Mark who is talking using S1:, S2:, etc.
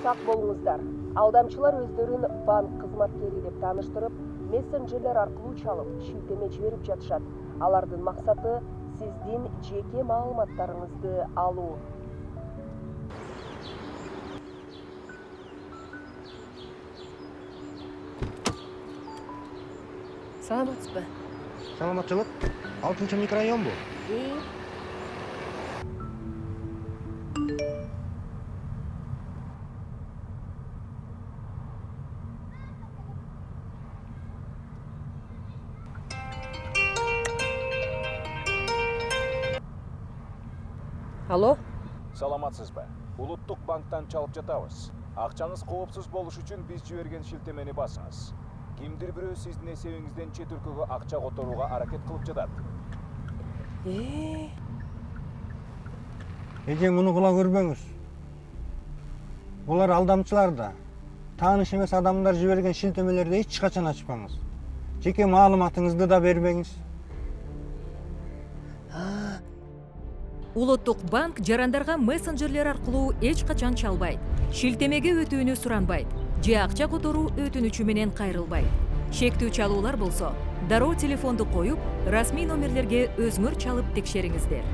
S1: сак болуңуздар. Алдамчылар өздөрүн банк кызматкери деп тааныштырып, мессенджерлер аркылуу чалып, шилтеме жиберип жатышат. Алардын максаты сиздин жеке маалыматтарыңызды алуу. Саламатсызбы?
S2: Саламатчылык. 6 микрорайон бу.
S1: Алло?
S3: Саламатсызбы? Улуттук банктан чалып жатабыз. Акчаңыз коопсуз болуш үчүн биз жиберген шилтемени басыңыз. Кимдир бирөө сиздин эсебиңизден чет өлкөгө акча которууга аракет кылып жатат.
S2: Эже, муну кула көрбөңүз. Булар алдамчылар да. Тааныш эмес адамдар жиберген шилтемелерди эч качан ачпаңыз. Жеке маалыматыңызды да бербеңиз.
S4: Улуттук банк жарандарга мессенджерлер аркылуу эч качан чалбайт. Шилтемеге өтүүнү суранбайт. Же акча которуу өтүнүчү менен кайрылбайт. Шектүү чалуулар болсо, дароо телефонду коюп, расмий номерлерге өзүңөр чалып текшериңиздер.